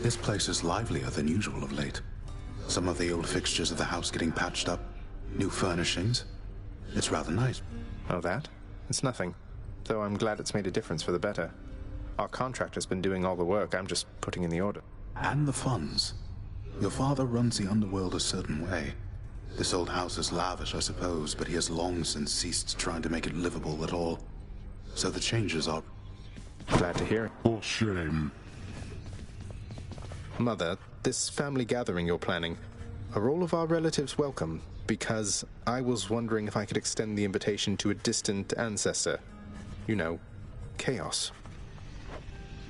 This place is livelier than usual of late. Some of the old fixtures of the house getting patched up, new furnishings. It's rather nice. Oh, that? It's nothing. Though I'm glad it's made a difference for the better. Our contractor's been doing all the work, I'm just putting in the order. And the funds. Your father runs the underworld a certain way. This old house is lavish, I suppose, but he has long since ceased trying to make it livable at all. So the changes are... Glad to hear it. For shame. Mother, this family gathering you're planning, are all of our relatives welcome? Because I was wondering if I could extend the invitation to a distant ancestor. You know, Chaos.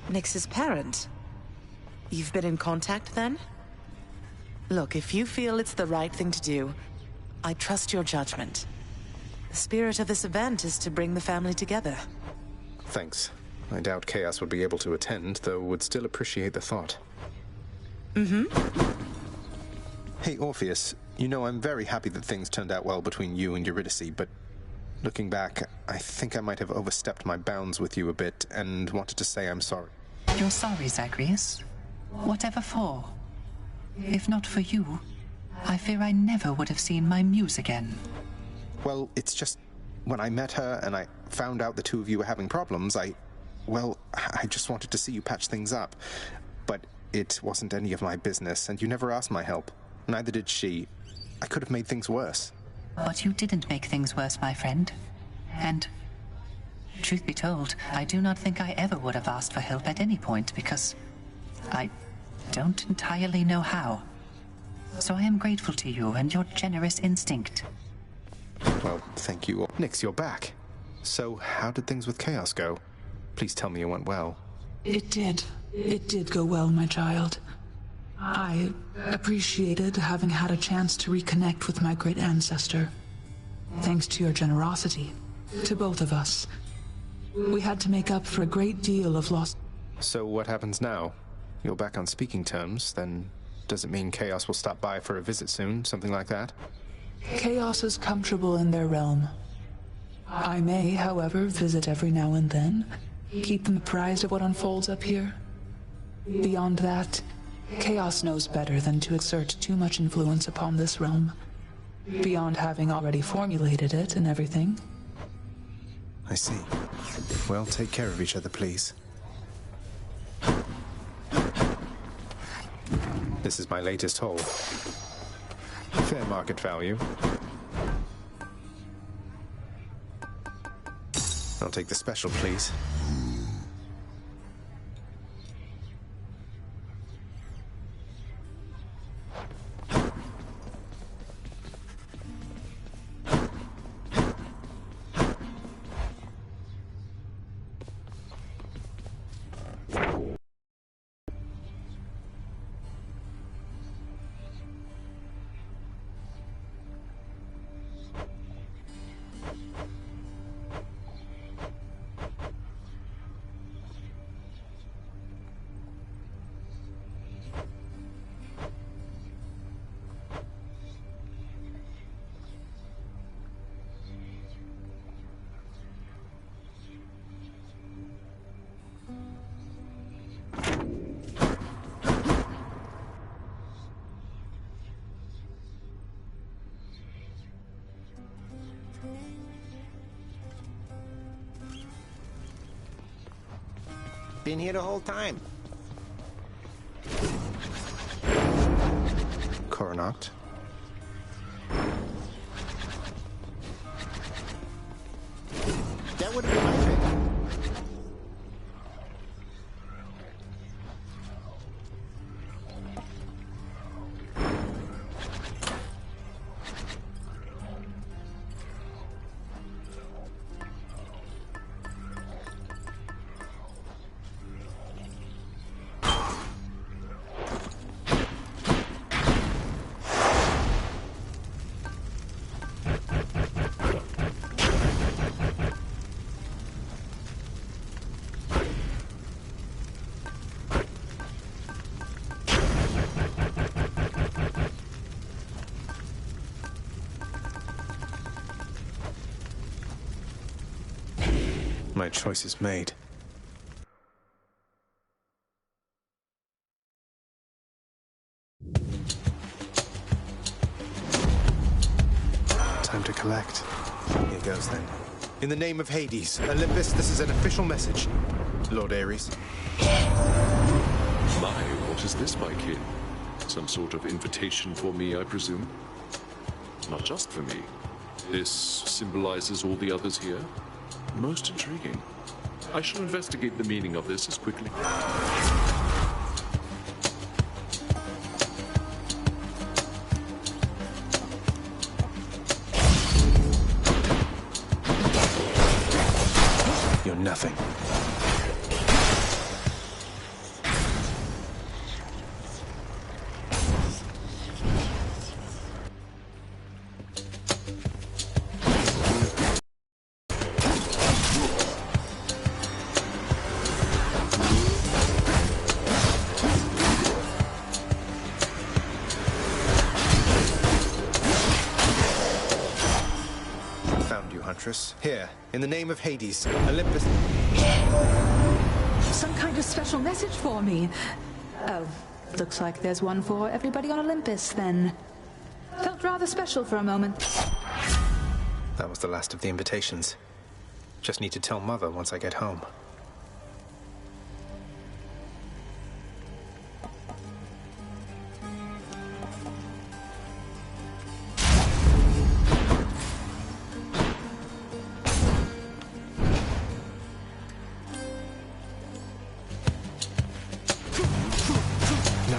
Nyx's parent? You've been in contact, then? Look, if you feel it's the right thing to do, I trust your judgment. The spirit of this event is to bring the family together. Thanks. I doubt Chaos would be able to attend, though would still appreciate the thought. Hey, Orpheus, you know I'm very happy that things turned out well between you and Eurydice, but looking back, I think I might have overstepped my bounds with you a bit and wanted to say I'm sorry. You're sorry, Zagreus? Whatever for? If not for you, I fear I never would have seen my muse again. Well, it's just, when I met her and I found out the two of you were having problems, I just wanted to see you patch things up. But it wasn't any of my business, and you never asked my help. Neither did she. I could have made things worse. But you didn't make things worse, my friend. And, truth be told, I do not think I ever would have asked for help at any point, because I don't entirely know how. So I am grateful to you and your generous instinct. Well, thank you. Nyx, you're back. So, how did things with Chaos go? Please tell me it went well. It did. It did go well, my child. I appreciated having had a chance to reconnect with my great ancestor. Thanks to your generosity. To both of us. We had to make up for a great deal of loss. So what happens now? You're back on speaking terms, then does it mean Chaos will stop by for a visit soon, something like that? Chaos is comfortable in their realm. I may, however, visit every now and then, keep them apprised of what unfolds up here. Beyond that, Chaos knows better than to exert too much influence upon this realm, beyond having already formulated it and everything. I see. Well, take care of each other, please. This is my latest haul. Fair market value. I'll take the special, please. Been here the whole time. Coronact. That would have been my pick. My choice is made. Time to collect. Here goes then. In the name of Hades, Olympus, this is an official message. Lord Ares. My, what is this, my kin? Some sort of invitation for me, I presume? Not just for me. This symbolizes all the others here? Most intriguing. I shall investigate the meaning of this as quickly. You're nothing. Here, in the name of Hades, Olympus... Some kind of special message for me. Oh, looks like there's one for everybody on Olympus, then. Felt rather special for a moment. That was the last of the invitations. Just need to tell Mother once I get home.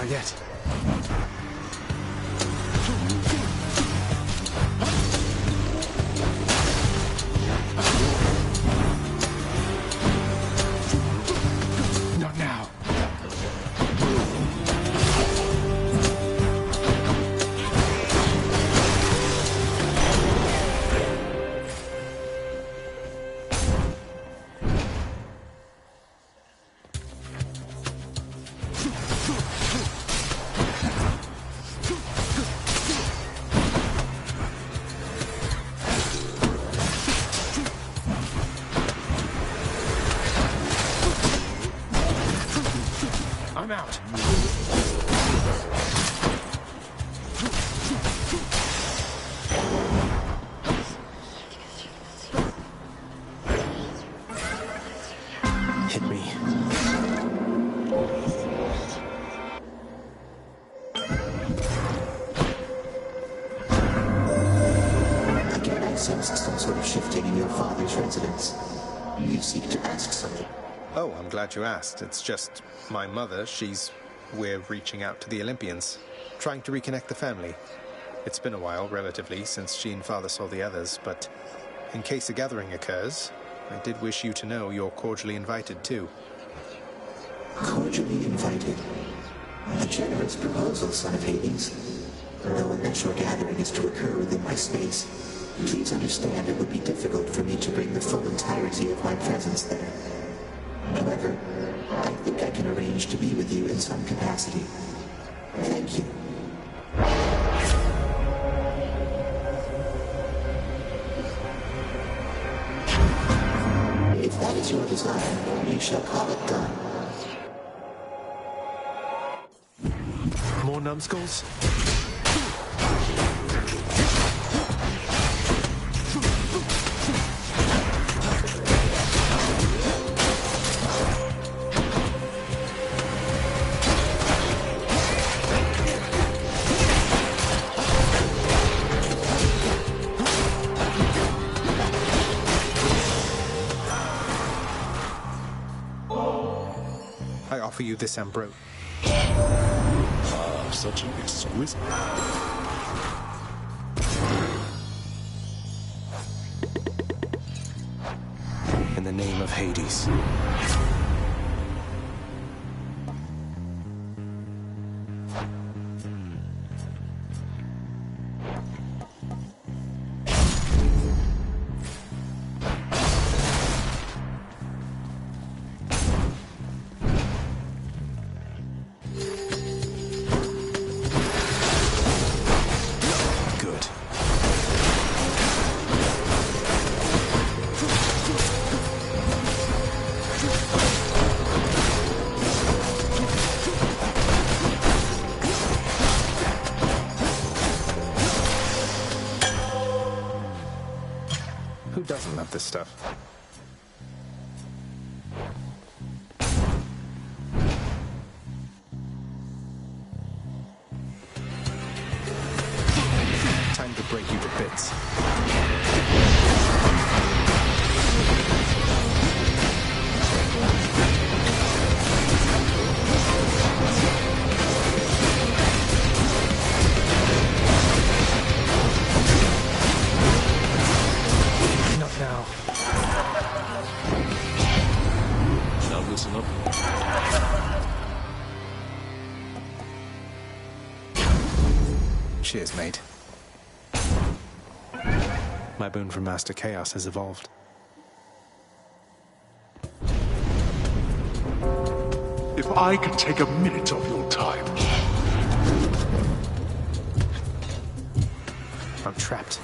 Yet. Not now. I'm out. Hit me. I can access some sort of shifting in your father's residence. You seek to ask something. Oh, I'm glad you asked. It's just my mother, we're reaching out to the Olympians, trying to reconnect the family. It's been a while, relatively, since she and Father saw the others, but in case a gathering occurs, I did wish you to know you're cordially invited, too. Cordially invited? A generous proposal, son of Hades. Though a natural gathering is to occur within my space, please understand it would be difficult for me to bring the full entirety of my presence there. However, I think I can arrange to be with you in some capacity. Thank you. If that is your desire, you shall call it done. More numbskulls? I offer you this ambrosia. Ah, such an exquisite... In the name of Hades. doesn't love this stuff? Time to break you to bits. Not now. Now listen up. Cheers, mate. My boon from Master Chaos has evolved. If I could take a minute of your time. I'm trapped.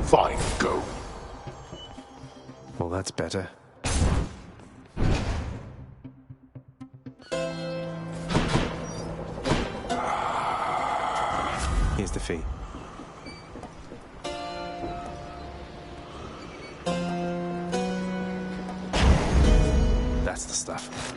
Fine, go. Well, that's better. Here's the fee. That's the stuff.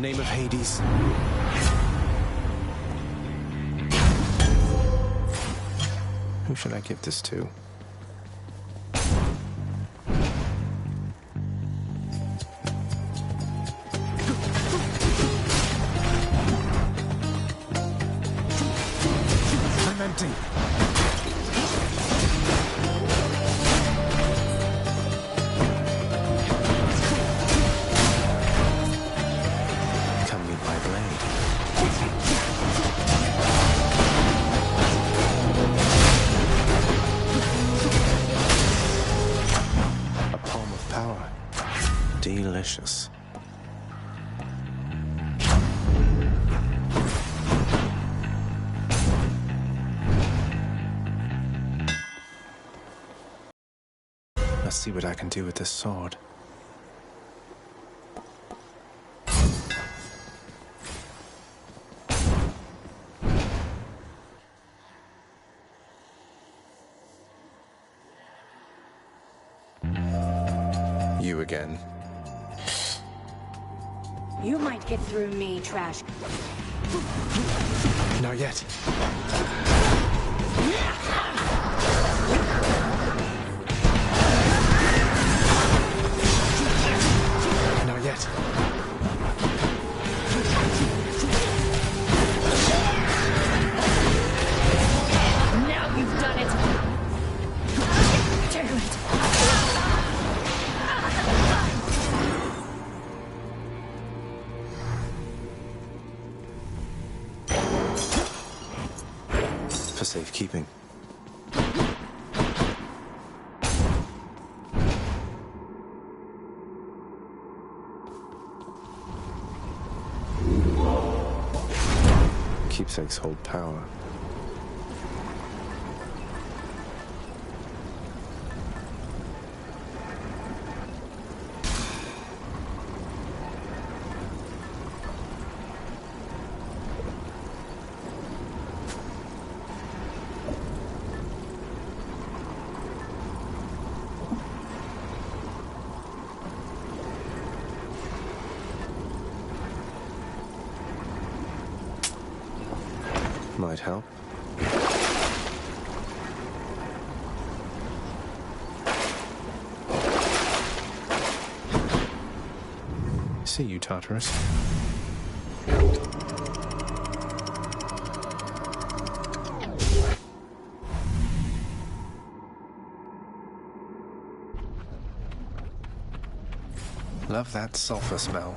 Name of Hades. Who should I give this to? I'm empty. Delicious. Let's see what I can do with this sword. You again. You might get through me, trash. Not yet. Not yet. Now you've done it. Do it. For safekeeping. Keepsakes hold power. Might help. See you, Tartarus. Love that sulfur smell.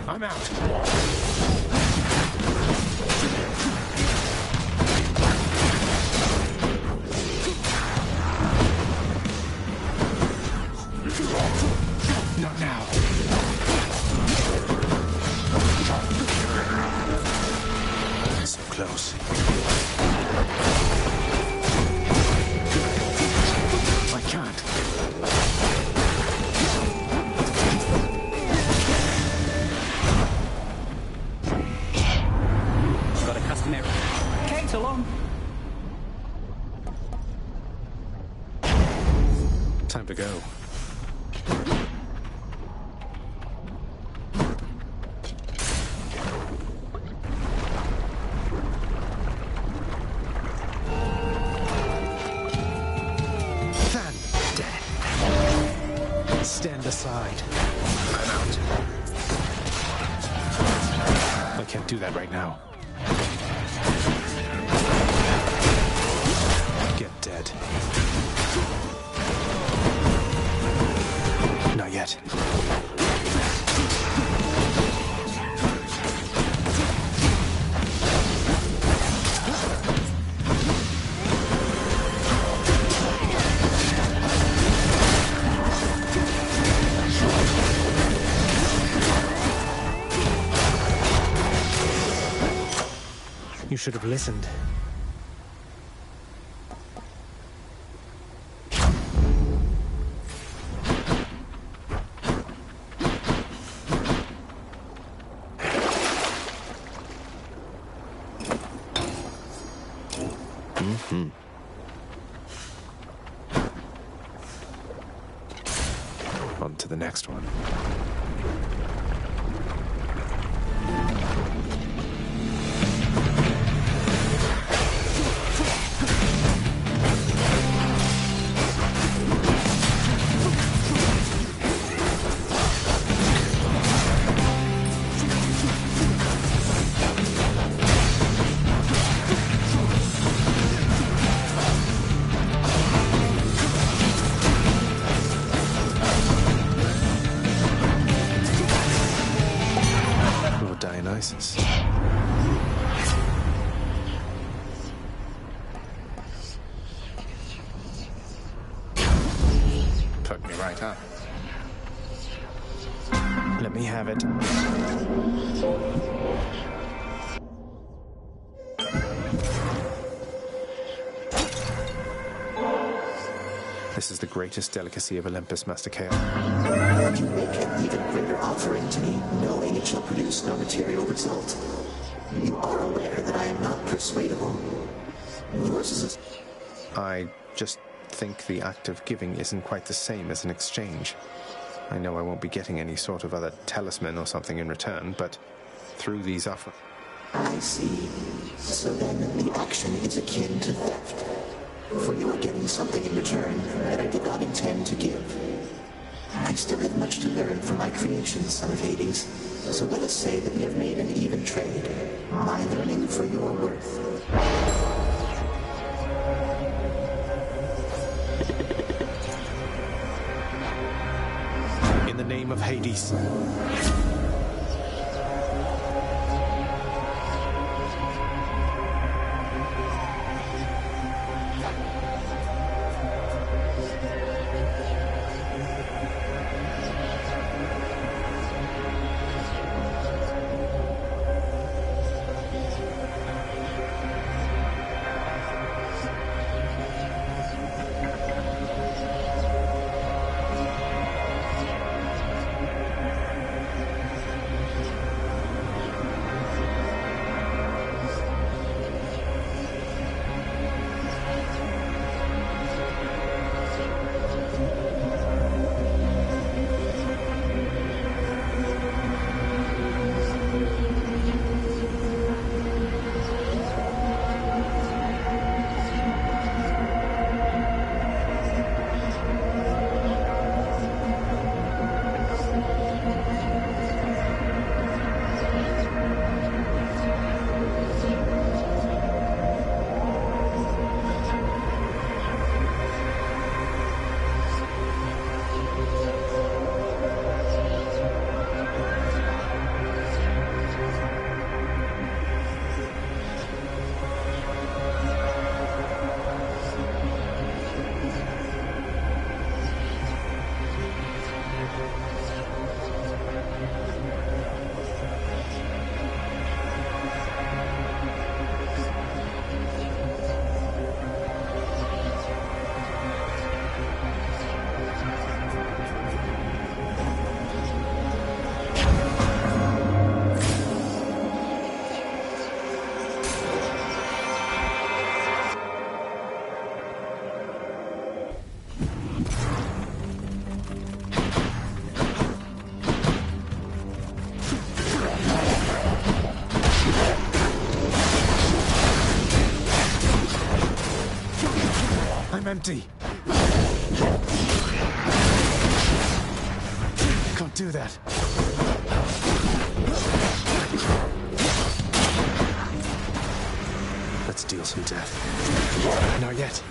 I'm out. Not now. So close. I can't. Got a custom error. Kate, along. Time to go. Stand aside. I'm out. I can't do that right now. Get dead. Not yet. You should have listened. On to the next one. Dionysus. Put me right up. Let me have it. This is the greatest delicacy of Olympus, Master Chaos. Would you make an even greater offering to me, knowing it shall produce no material result? You are aware that I am not persuadable. Versus I just think the act of giving isn't quite the same as an exchange. I know I won't be getting any sort of other talisman or something in return, but through these offers... I see. So then the action is akin to theft. For you are getting something in return that I did not intend to give. I still have much to learn from my creations, son of Hades, so let us say that we have made an even trade. My learning for your worth. In the name of Hades. I'm empty. Can't do that. Let's deal some death. Not yet.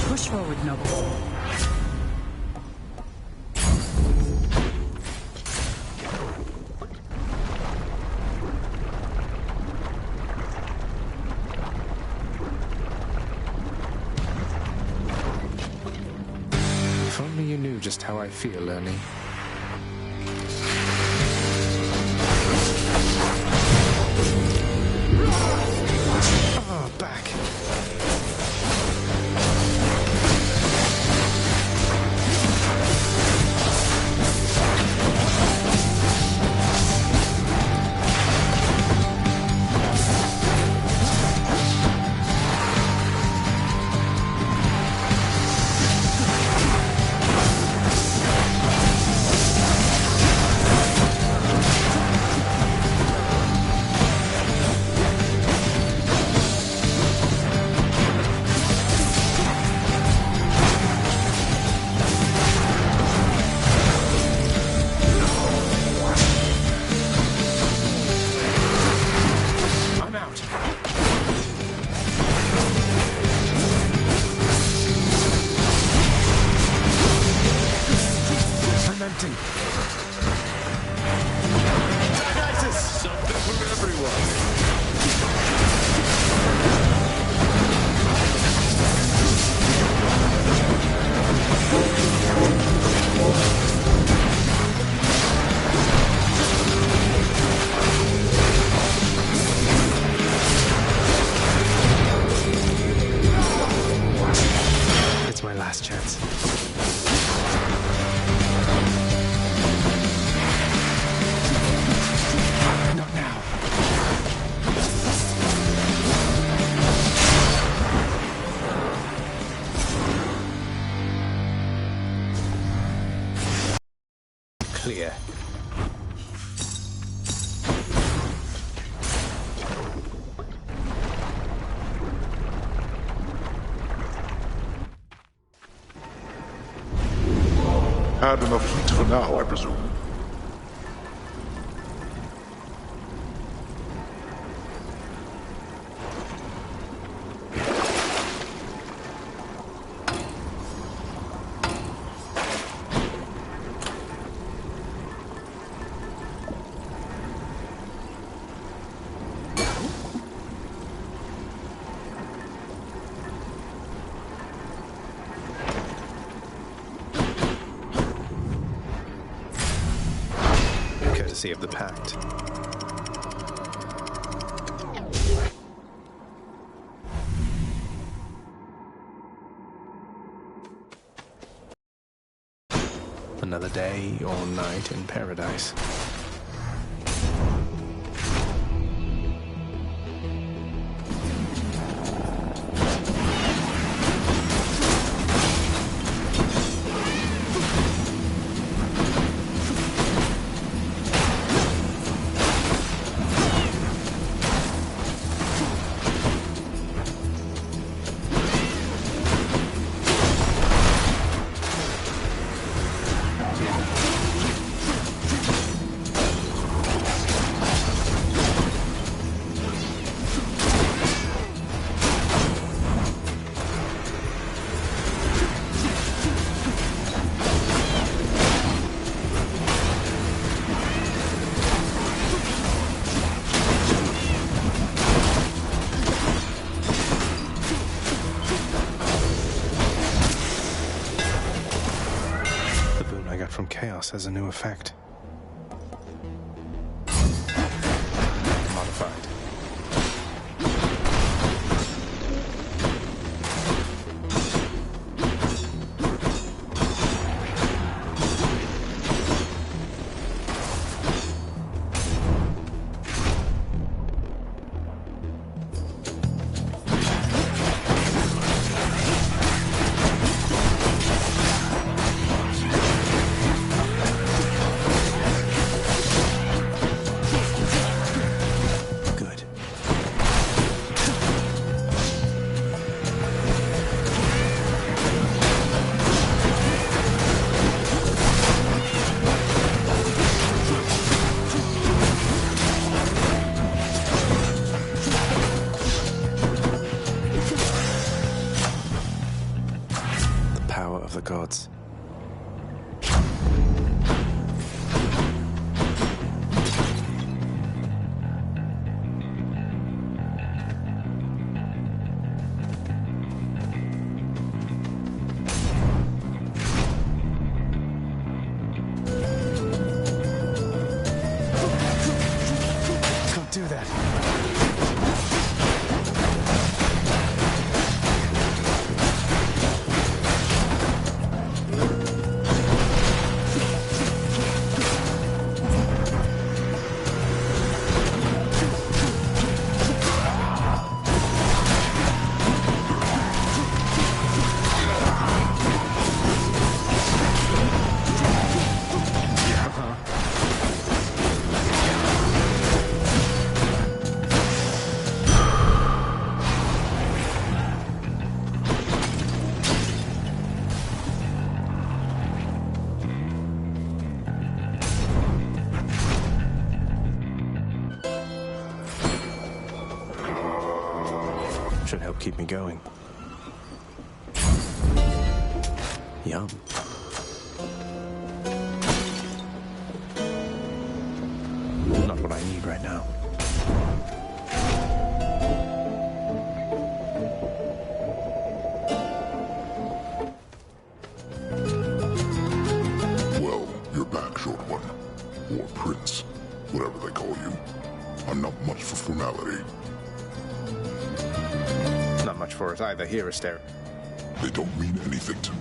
Push forward, Noble. If only you knew just how I feel, Ernie. Oh, back. had enough heat for now, I presume. Courtesy of the Pact. Another day or night in paradise. From chaos has a new effect. Modified. The gods. Don't do that. Should help keep me going. Yum. Not what I need right now. Well, you're back, short one. Or prince. Whatever they call you. I'm not much for formality. Not much for it either here, Aster. They don't mean anything to me.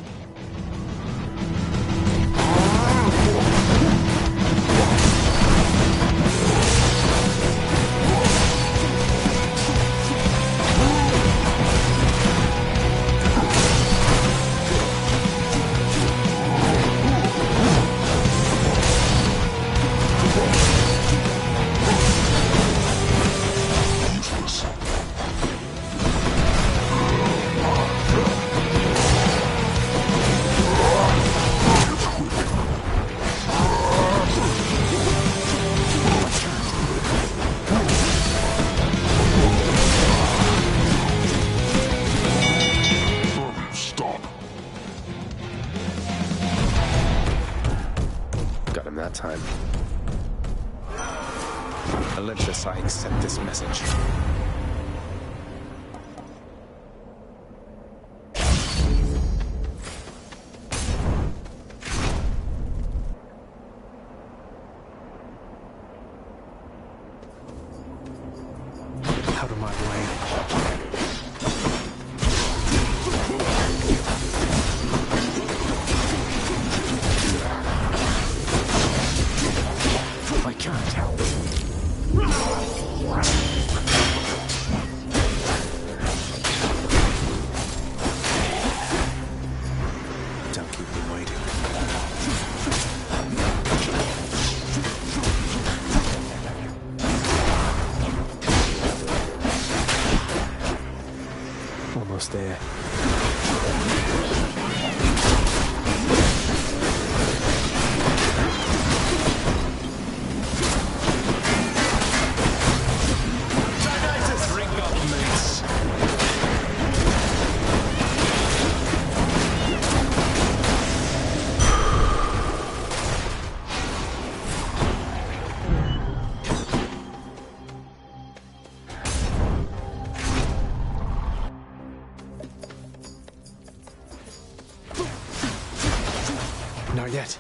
Olympus, I accept this message. Out of my way. I can't. Don't keep me waiting. Almost there. Not yet.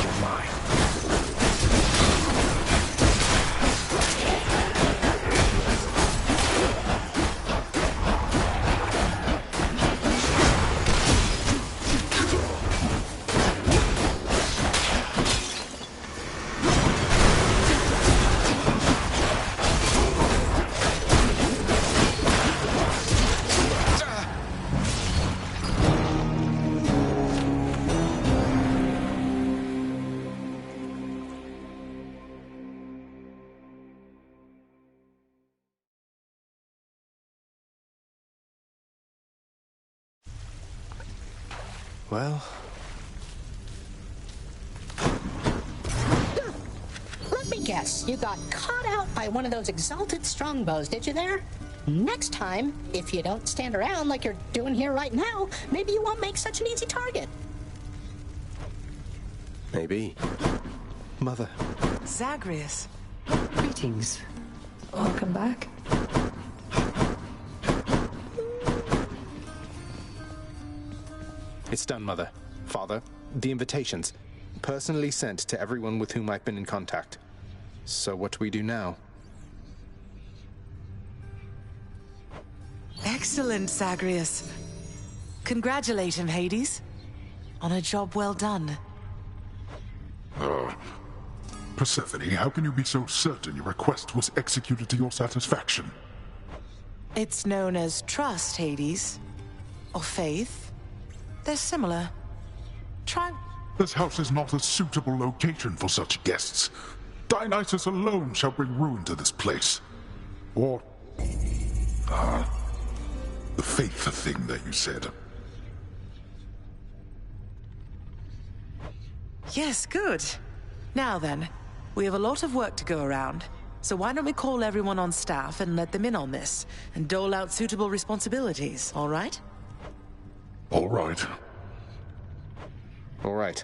You're mine. Well, let me guess, you got caught out by one of those exalted strongbows, did you there? Next time, if you don't stand around like you're doing here right now, maybe you won't make such an easy target. maybe. Mother. Zagreus. Greetings. Welcome back. It's done, Mother. Father, the invitations. Personally sent to everyone with whom I've been in contact. So what do we do now? Excellent, Zagreus. Congratulate him, Hades. On a job well done. Persephone, how can you be so certain your request was executed to your satisfaction? It's known as trust, Hades. Or faith. They're similar. Try... This house is not a suitable location for such guests. Dionysus alone shall bring ruin to this place. Or... the faith thing that you said. Yes, good. Now then, we have a lot of work to go around. So why don't we call everyone on staff and let them in on this, and dole out suitable responsibilities, all right? All right. All right.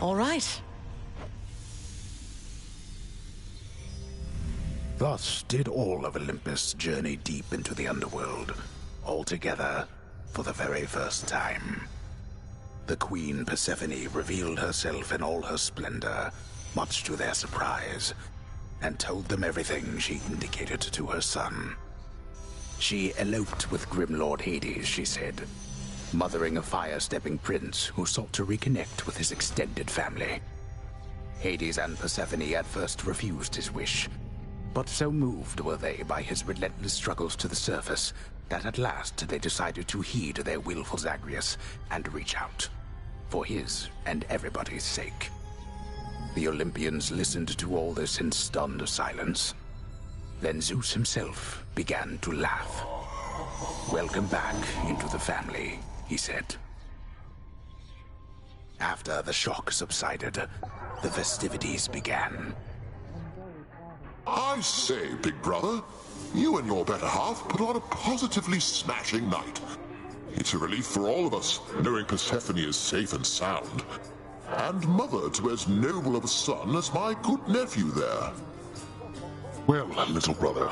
All right. Thus did all of Olympus journey deep into the underworld, all together for the very first time. The Queen Persephone revealed herself in all her splendor, much to their surprise, and told them everything she indicated to her son. She eloped with Grim Lord Hades, she said, mothering a fire-stepping prince who sought to reconnect with his extended family. Hades and Persephone at first refused his wish, but so moved were they by his relentless struggles to the surface that at last they decided to heed their willful Zagreus and reach out, for his and everybody's sake. The Olympians listened to all this in stunned silence. Then Zeus himself began to laugh. "Welcome back into the family," he said. After the shock subsided, the festivities began. I say, big brother, you and your better half put on a positively smashing night. It's a relief for all of us, knowing Persephone is safe and sound. And mother to as noble of a son as my good nephew there. Well, little brother,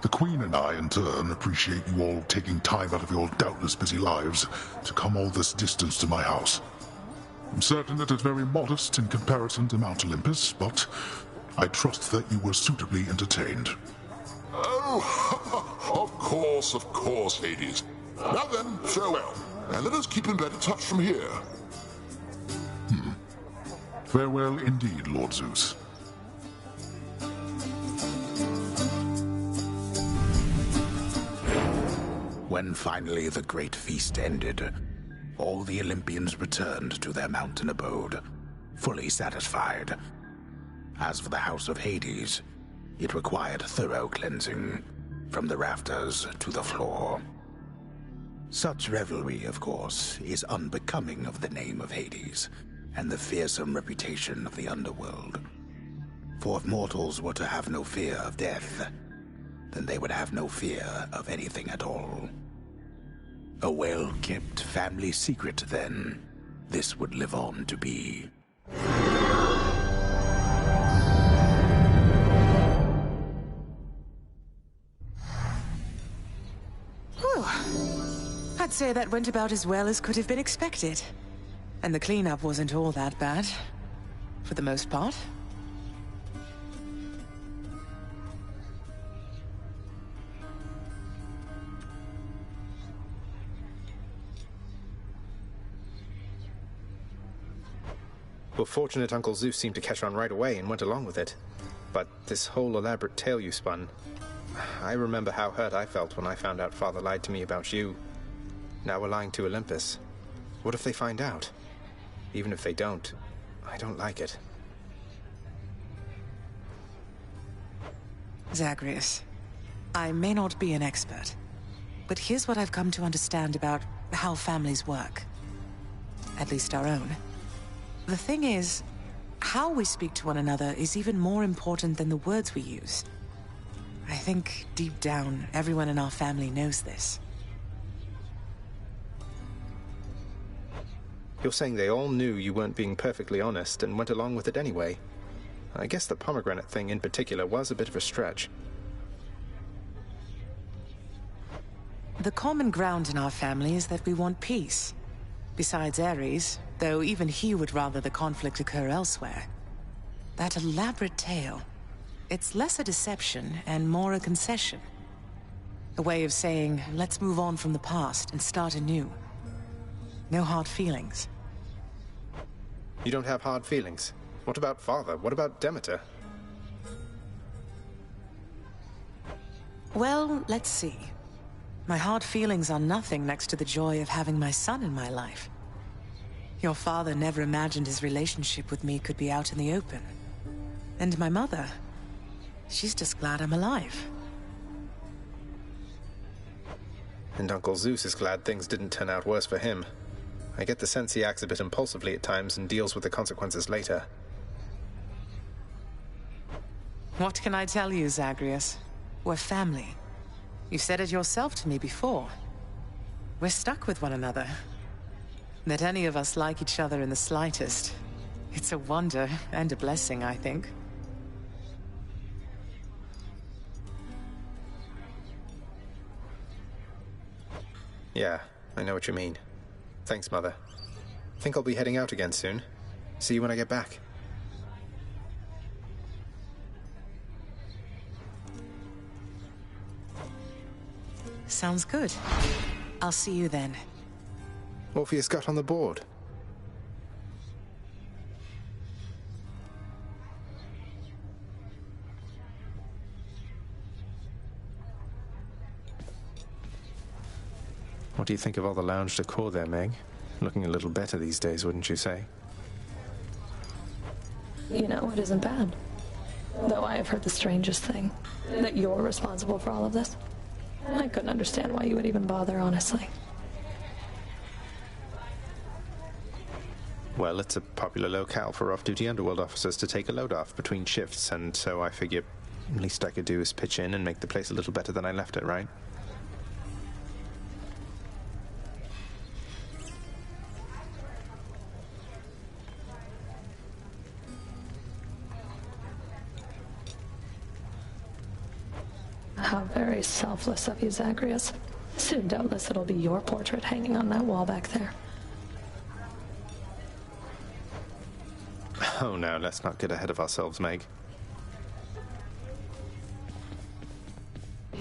the Queen and I, in turn, appreciate you all taking time out of your doubtless busy lives to come all this distance to my house. I'm certain it is very modest in comparison to Mount Olympus, but I trust that you were suitably entertained. Oh, of course, Hades. Now then, farewell, and let us keep in better touch from here. Farewell indeed, Lord Zeus. When finally the great feast ended, all the Olympians returned to their mountain abode, fully satisfied. As for the house of Hades, it required thorough cleansing, from the rafters to the floor. Such revelry, of course, is unbecoming of the name of Hades, and the fearsome reputation of the underworld. For if mortals were to have no fear of death, then they would have no fear of anything at all. A well-kept family secret, then, this would live on to be. Whew. I'd say that went about as well as could have been expected. And the cleanup wasn't all that bad, for the most part. We're fortunate Uncle Zeus seemed to catch on right away and went along with it. But this whole elaborate tale you spun... I remember how hurt I felt when I found out Father lied to me about you. Now we're lying to Olympus. What if they find out? Even if they don't, I don't like it. Zagreus, I may not be an expert, but here's what I've come to understand about how families work. At least our own. The thing is, how we speak to one another is even more important than the words we use. I think, deep down, everyone in our family knows this. You're saying they all knew you weren't being perfectly honest and went along with it anyway. I guess the pomegranate thing in particular was a bit of a stretch. The common ground in our family is that we want peace. Besides Ares, though even he would rather the conflict occur elsewhere. That elaborate tale, it's less a deception and more a concession. A way of saying, let's move on from the past and start anew. No hard feelings. You don't have hard feelings? What about Father? What about Demeter? Well, let's see. My hard feelings are nothing next to the joy of having my son in my life. Your father never imagined his relationship with me could be out in the open. And my mother, she's just glad I'm alive. And Uncle Zeus is glad things didn't turn out worse for him. I get the sense he acts a bit impulsively at times and deals with the consequences later. What can I tell you, Zagreus? We're family. You said it yourself to me before. We're stuck with one another. That any of us like each other in the slightest, it's a wonder and a blessing, I think. Yeah, I know what you mean. Thanks, Mother. Think I'll be heading out again soon. See you when I get back. Sounds good. I'll see you then. Orpheus got on the board. What do you think of all the lounge decor there, Meg? Looking a little better these days, wouldn't you say? You know, it isn't bad. Though I have heard the strangest thing. That you're responsible for all of this. I couldn't understand why you would even bother, honestly. Well, it's a popular locale for off-duty underworld officers to take a load off between shifts, and so I figure least I could do is pitch in and make the place a little better than I left it, right? How very selfless of you, Zagreus. Soon, doubtless, it'll be your portrait hanging on that wall back there. Oh no, let's not get ahead of ourselves, Meg.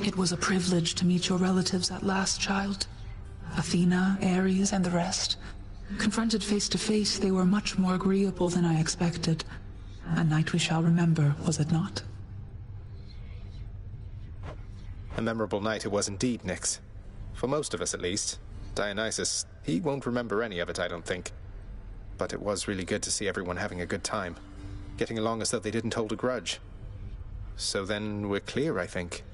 It was a privilege to meet your relatives at last, child. Athena, Ares, and the rest. Confronted face to face, they were much more agreeable than I expected. A night we shall remember, was it not? A memorable night it was indeed, Nyx. For most of us, at least. Dionysus, he won't remember any of it, I don't think. But it was really good to see everyone having a good time. Getting along as though they didn't hold a grudge. So then we're clear, I think.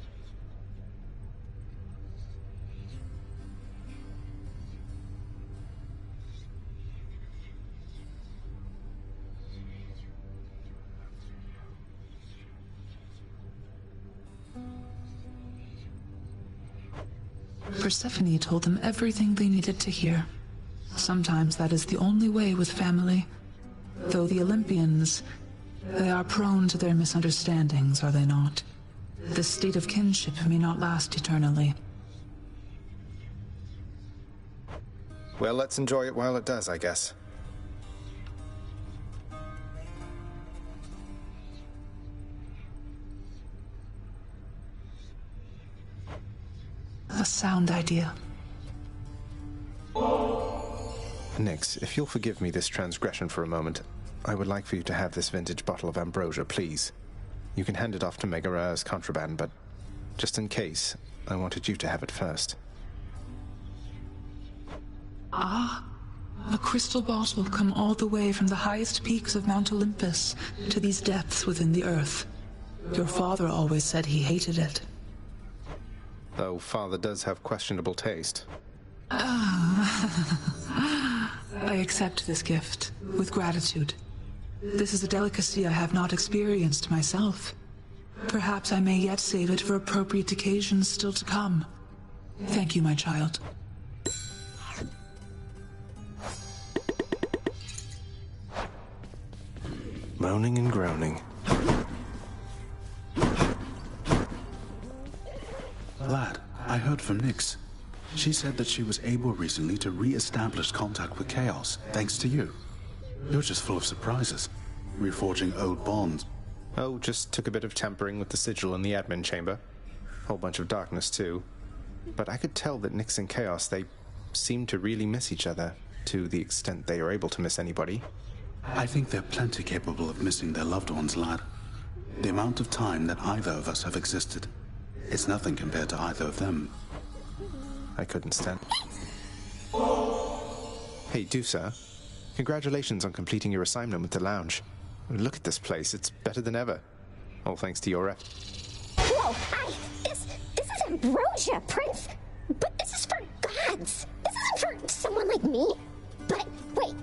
Persephone told them everything they needed to hear. Sometimes that is the only way with family. Though the Olympians, they are prone to their misunderstandings, are they not? This state of kinship may not last eternally. Well, let's enjoy it while it does, I guess. A sound idea. Nyx, if you'll forgive me this transgression for a moment, I would like for you to have this vintage bottle of ambrosia, please. You can hand it off to Megara as contraband, but just in case, I wanted you to have it first. Ah, a crystal bottle come all the way from the highest peaks of Mount Olympus to these depths within the earth. Your father always said he hated it. Though father does have questionable taste. I accept this gift with gratitude. This is a delicacy I have not experienced myself. Perhaps I may yet save it for appropriate occasions still to come. Thank you, my child. Moaning and groaning. Lad, I heard from Nyx. She said that she was able recently to re-establish contact with Chaos, thanks to you. You're just full of surprises. Reforging old bonds. Oh, just took a bit of tampering with the sigil in the admin chamber. Whole bunch of darkness, too. But I could tell that Nyx and Chaos, they seem to really miss each other, to the extent they are able to miss anybody. I think they're plenty capable of missing their loved ones, lad. The amount of time that either of us have existed, it's nothing compared to either of them. I couldn't stand. Hey, Dusa. Congratulations on completing your assignment with the lounge. Look at this place. It's better than ever. All thanks to your Whoa, this is ambrosia, Prince. But this is for gods. This isn't for someone like me. But wait,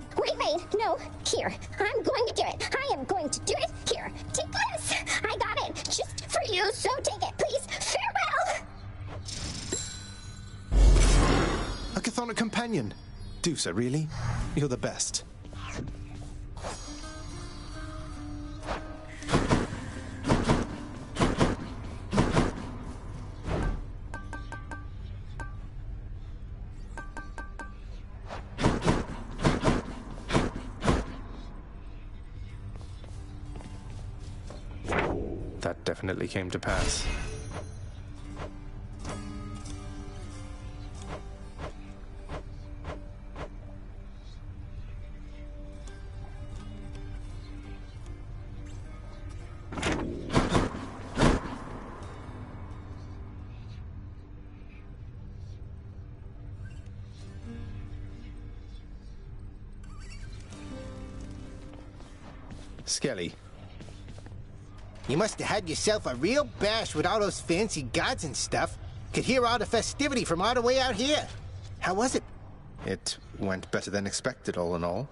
no, here. I'm going to do it. I am going to do it. Here, take this. I got it. Just for you, so take it, please. Farewell. A chthonic companion. Dusa, really? You're the best. That definitely came to pass. Skelly. You must have had yourself a real bash with all those fancy gods and stuff. Could hear all the festivity from all the way out here. How was it? It went better than expected, all in all.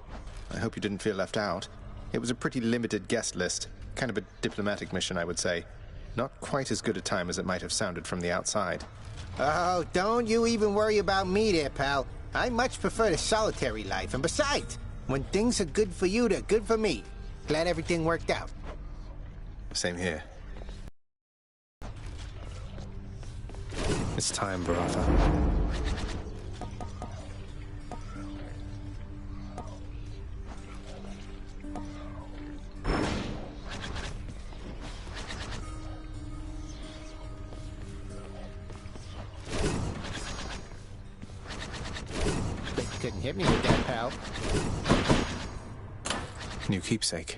I hope you didn't feel left out. It was a pretty limited guest list. Kind of a diplomatic mission, I would say. Not quite as good a time as it might have sounded from the outside. Oh, don't you even worry about me there, pal. I much prefer the solitary life. And besides, when things are good for you, they're good for me. Glad everything worked out. Same here. It's time, Baratha. Bet you couldn't hit me with that, pal. New keepsake.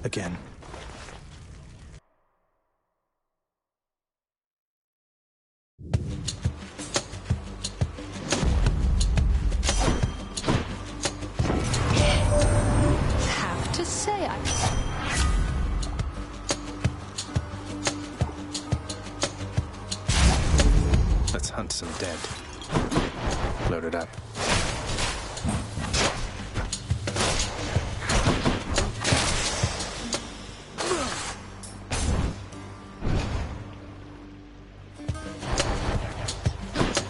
Again. Have to say Let's hunt some dead. Load it up.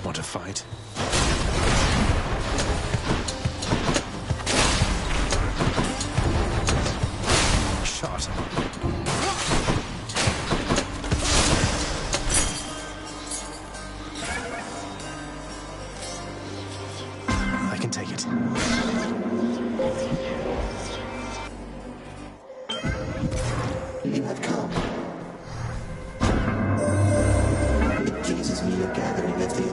Want to fight? Shot. I can take it. You have come. It pleases me your gathering of the...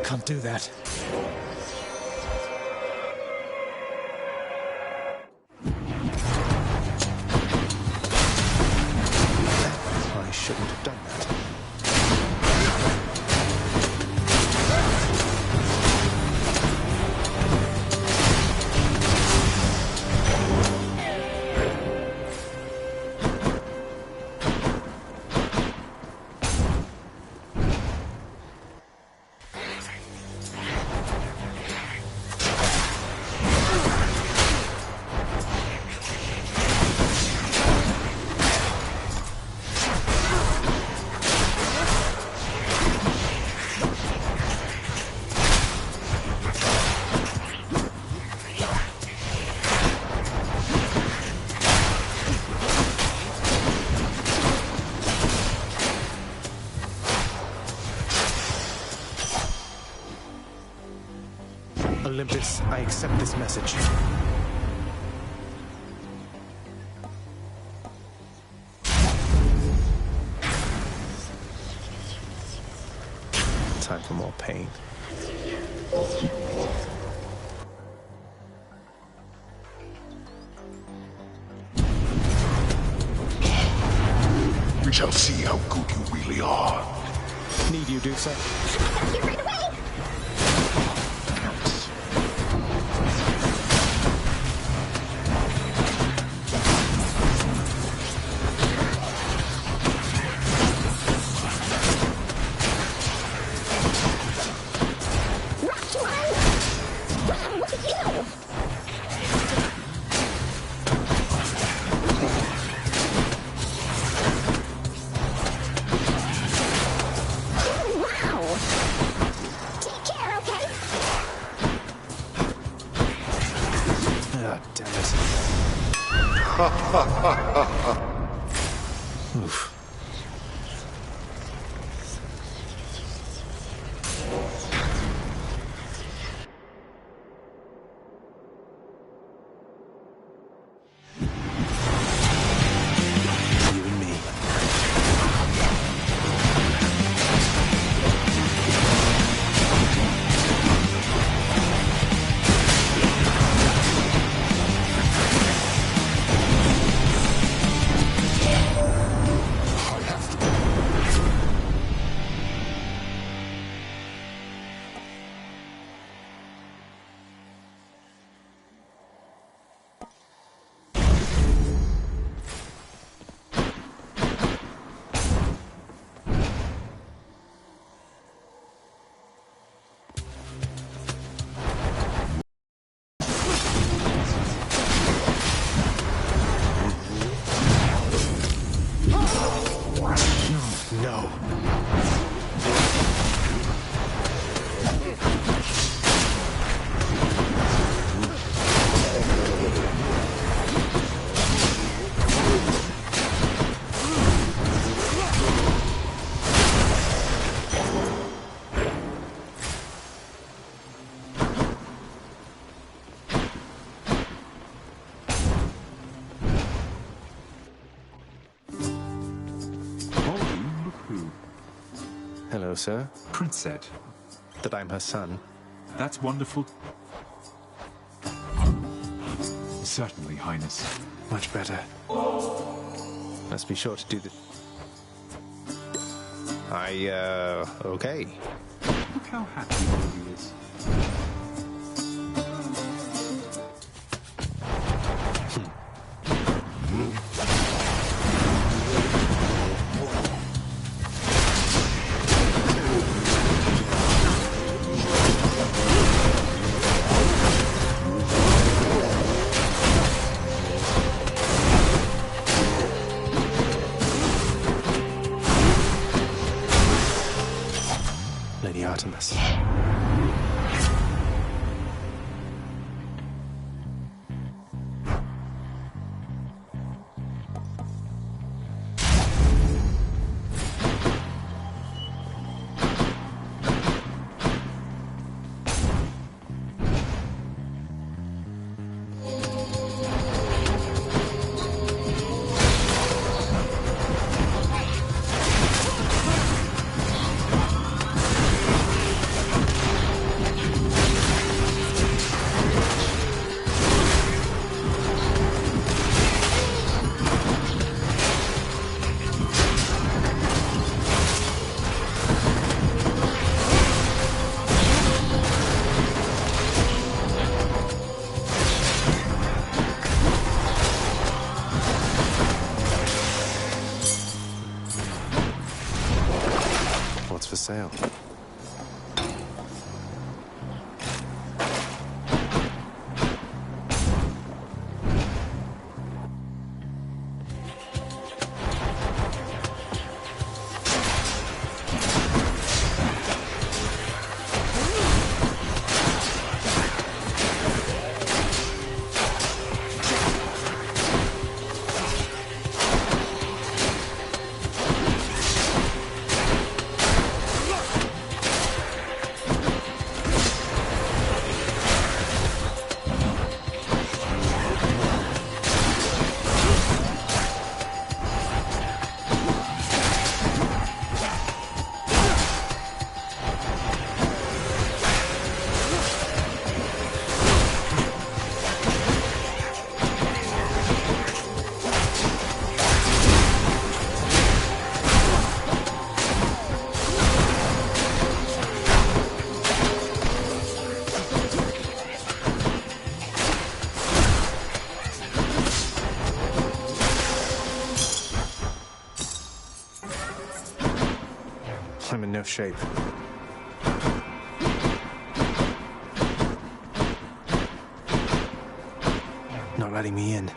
Can't do that. I shouldn't have done that. Olympus, I accept this message. Time for more pain. We shall see how good you really are. Need you do so? Get right away! Oof. You and me. No. Hello, sir. Prince said that I'm her son. That's wonderful. Certainly, Highness. Much better. Must be sure to do the... okay. Look how happy he is. Lady Artemis. For sale. I'm in no shape. Not letting me in.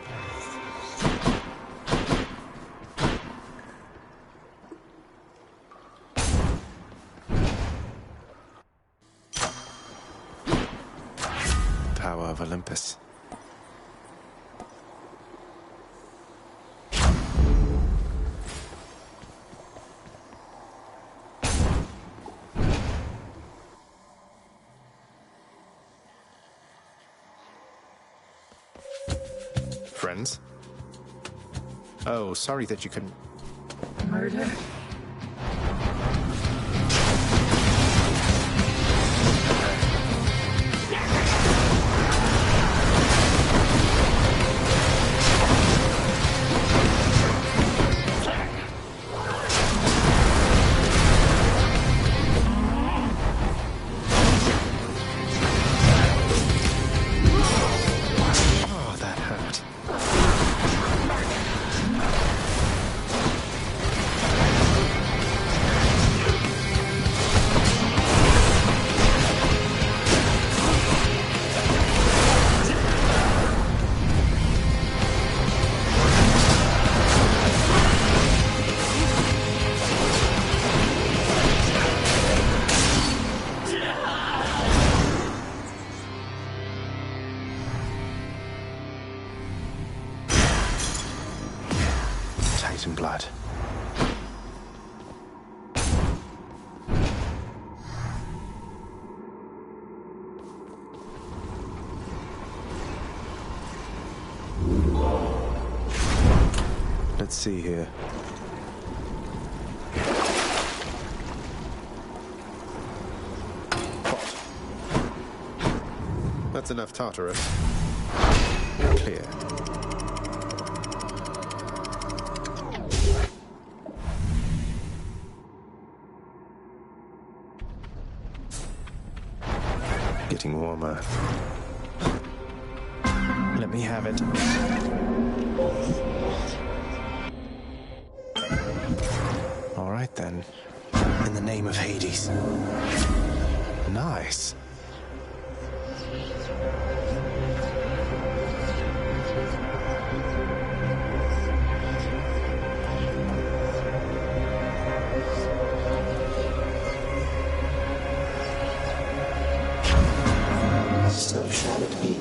Power of Olympus. friends. Oh, sorry that you couldn't... Murder? Oh, that hurt. Titan blood. Let's see here. Pot. That's enough Tartarus. Clear. Getting warmer. Let me have it. All right then. In the name of Hades. Nice. So shall it be.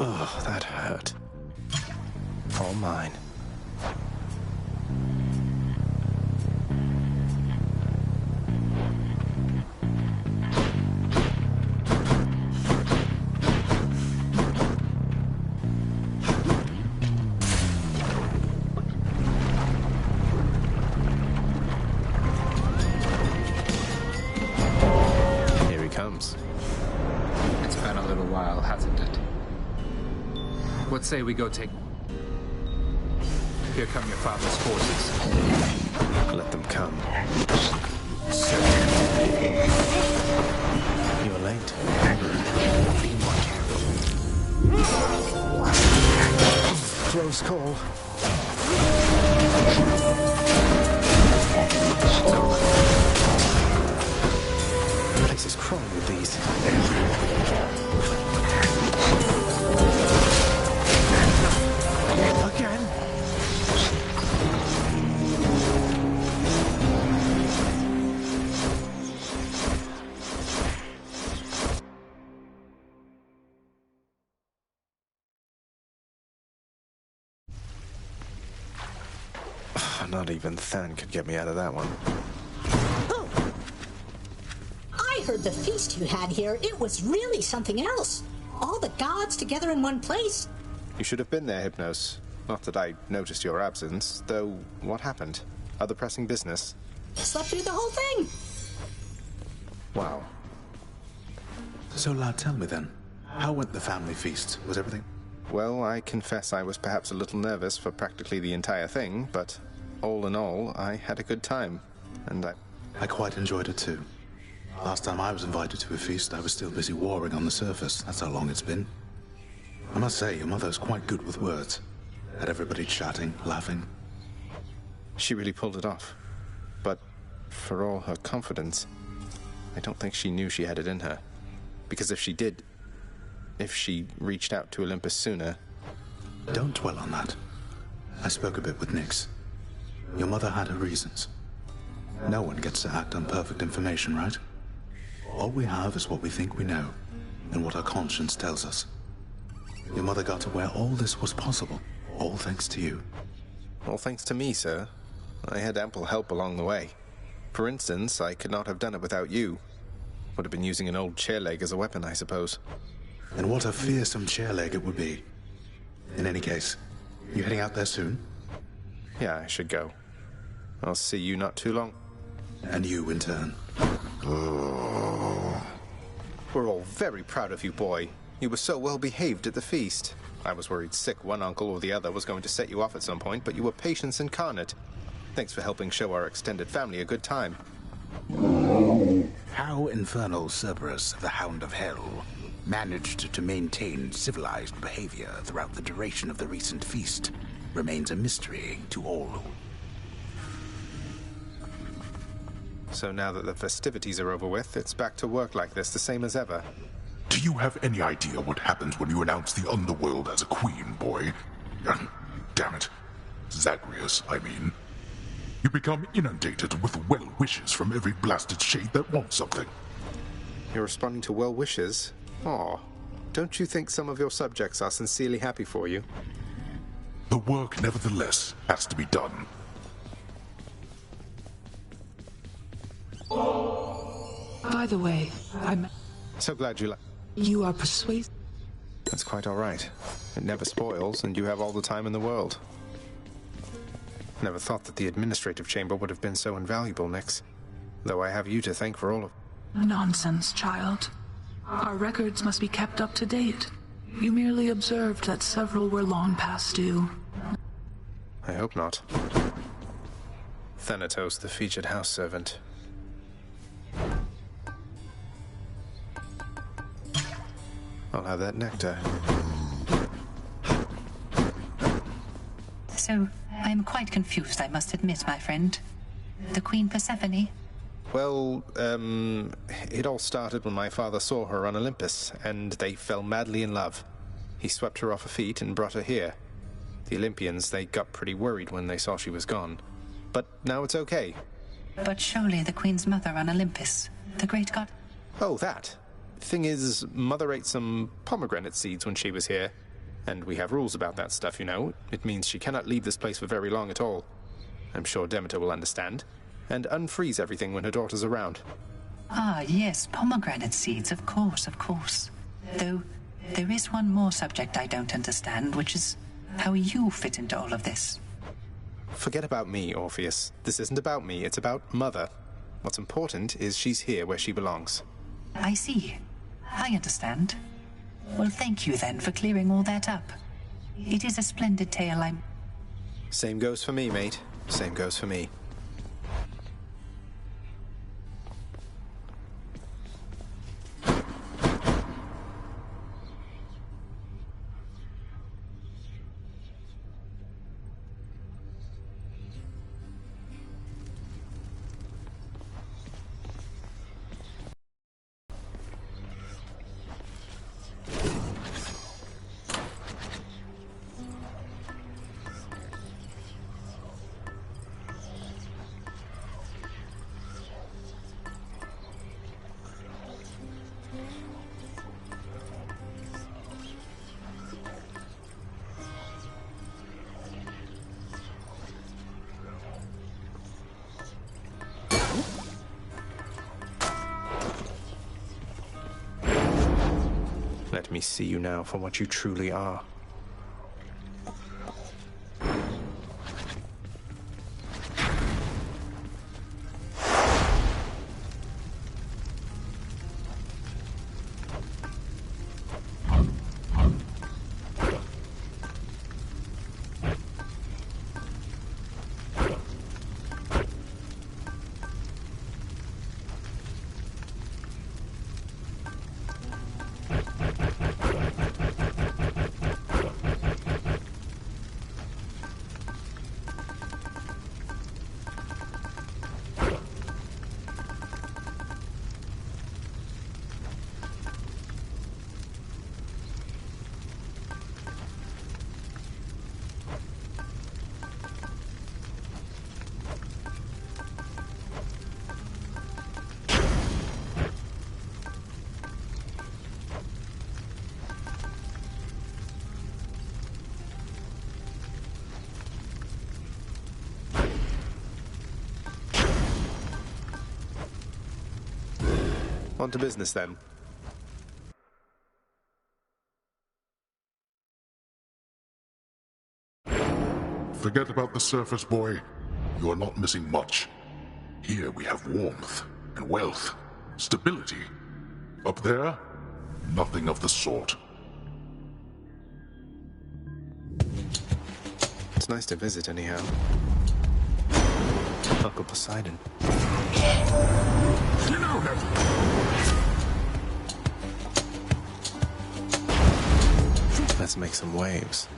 Ugh, that hurt. All mine. Here he comes. It's been a little while, hasn't it? What say we go take... Here come your father's forces. Let them come. You're late. Be more careful. Close call. The place is crawling with these. Again? Not even Than could get me out of that one. Oh! I heard the feast you had here. It was really something else. All the gods together in one place. You should have been there, Hypnos. Not that I noticed your absence, though what happened? Other pressing business? Slept through the whole thing. Wow. So, lad, tell me then, how went the family feast? Was everything? Well, I confess I was perhaps a little nervous for practically the entire thing, but all in all, I had a good time, and I quite enjoyed it too. Last time I was invited to a feast, I was still busy warring on the surface. That's how long it's been. I must say, your mother's quite good with words. Had everybody chatting, laughing. She really pulled it off. But for all her confidence, I don't think she knew she had it in her. Because if she did, if she reached out to Olympus sooner... Don't dwell on that. I spoke a bit with Nyx. Your mother had her reasons. No one gets to act on perfect information, right? All we have is what we think we know, and what our conscience tells us. Your mother got to where all this was possible, all thanks to you. All thanks to me, sir. I had ample help along the way. For instance, I could not have done it without you. Would have been using an old chair leg as a weapon, I suppose. And what a fearsome chair leg it would be. In any case, you heading out there soon? Yeah, I should go. I'll see you not too long. And you in turn. We're all very proud of you, boy. You were so well behaved at the feast. I was worried sick one uncle or the other was going to set you off at some point, but you were patience incarnate. Thanks for helping show our extended family a good time. How infernal Cerberus of the Hound of Hell managed to maintain civilized behavior throughout the duration of the recent feast remains a mystery to all. So now that the festivities are over with, it's back to work like this, the same as ever. Do you have any idea what happens when you announce the underworld as a queen, boy? Damn it. Zagreus, I mean. You become inundated with well wishes from every blasted shade that wants something. You're responding to well wishes? Aw. Don't you think some of your subjects are sincerely happy for you? The work, nevertheless, has to be done. By the way, I'm... So glad you You are persuasive. That's quite all right. It never spoils, and you have all the time in the world. Never thought that the administrative chamber would have been so invaluable, Nyx. Though I have you to thank for all of... Nonsense, child. Our records must be kept up to date. You merely observed that several were long past due. I hope not. Thanatos, the featured house servant. I'll have that nectar. So, I'm quite confused, I must admit, my friend. The Queen Persephone? Well, it all started when my father saw her on Olympus, and they fell madly in love. He swept her off her feet and brought her here. The Olympians, they got pretty worried when they saw she was gone. But now it's okay. But surely the Queen's mother on Olympus, the great god... Oh, that. Thing is, Mother ate some pomegranate seeds when she was here. And we have rules about that stuff, you know. It means she cannot leave this place for very long at all. I'm sure Demeter will understand. And unfreeze everything when her daughter's around. Ah, yes, pomegranate seeds, of course, of course. Though, there is one more subject I don't understand, which is how you fit into all of this. Forget about me, Orpheus. This isn't about me, it's about Mother. What's important is she's here where she belongs. I see. I understand. Well, thank you then for clearing all that up. It is a splendid tale, Same goes for me, mate. Same goes for me. Let me see you now for what you truly are. on to business then. Forget about the surface, boy. You are not missing much. Here we have warmth and wealth, stability. Up there, nothing of the sort. It's nice to visit, anyhow. Uncle Poseidon. You know that. Let's make some waves.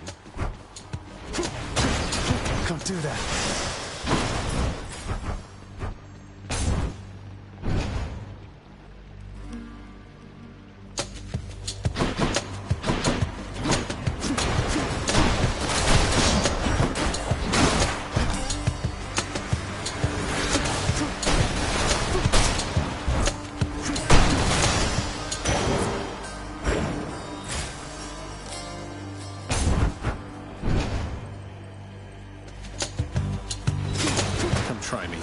Can't do that. Try me.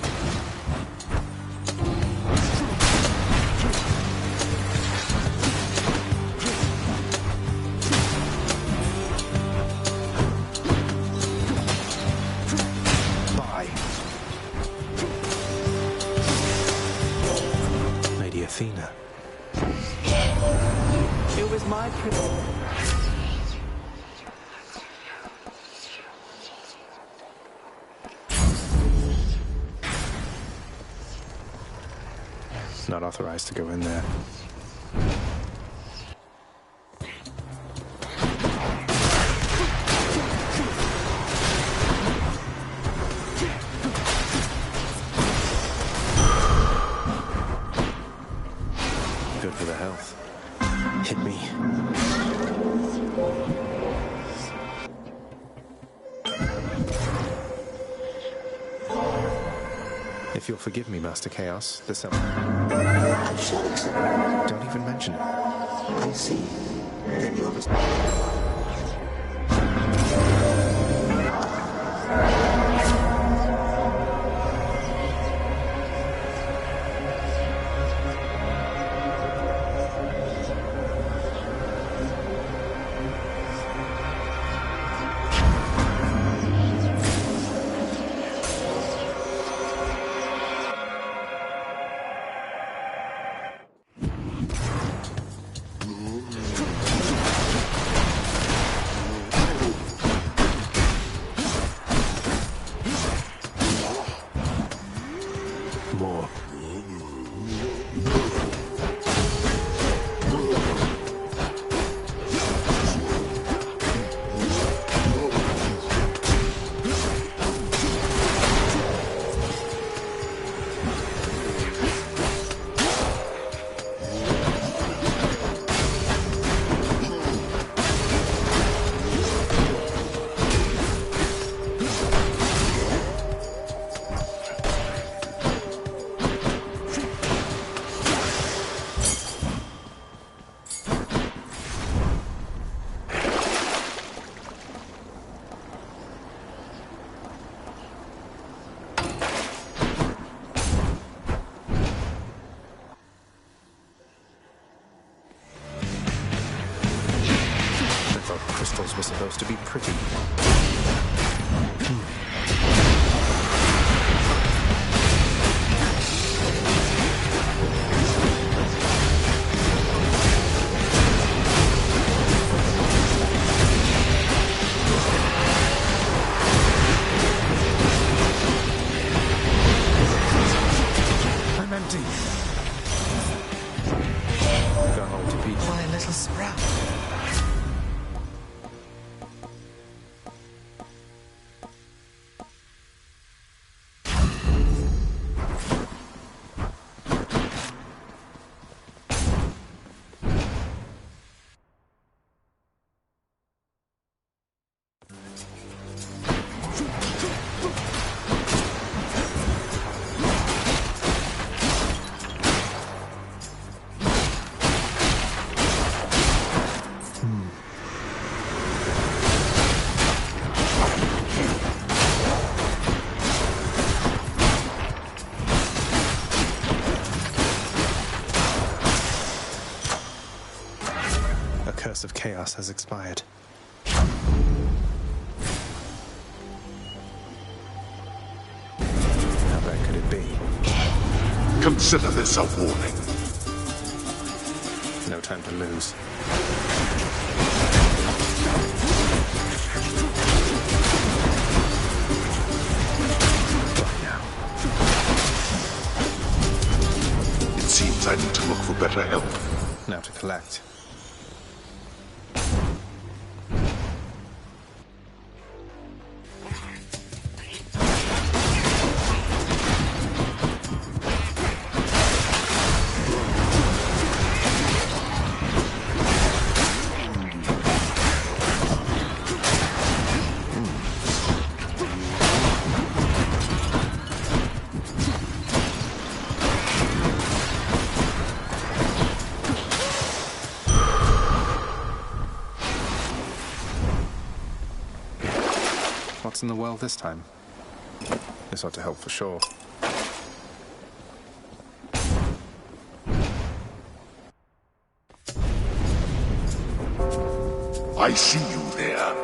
Bye. Lady Athena. It was my privilege. Not authorized to go in there. Good for the health. Hit me. If you'll forgive me, Master Chaos, there's some... I shall accept. Don't even mention it. I see. Then you have more. Crystals were supposed to be pretty. I'm empty. Gone home to Pete. My little sprout. chaos has expired. How bad could it be? Consider this a warning. No time to lose. It seems I need to look for better help. Now to collect. What's in the well this time? This ought to help for sure. I see you there.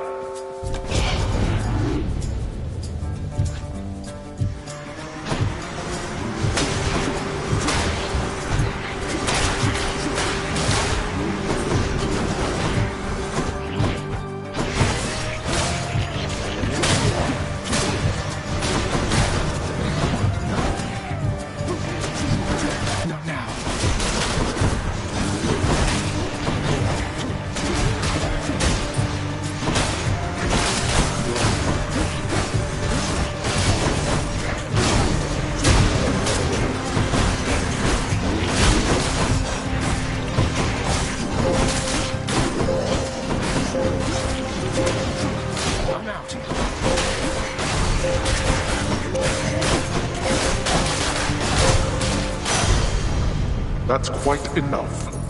That's quite enough.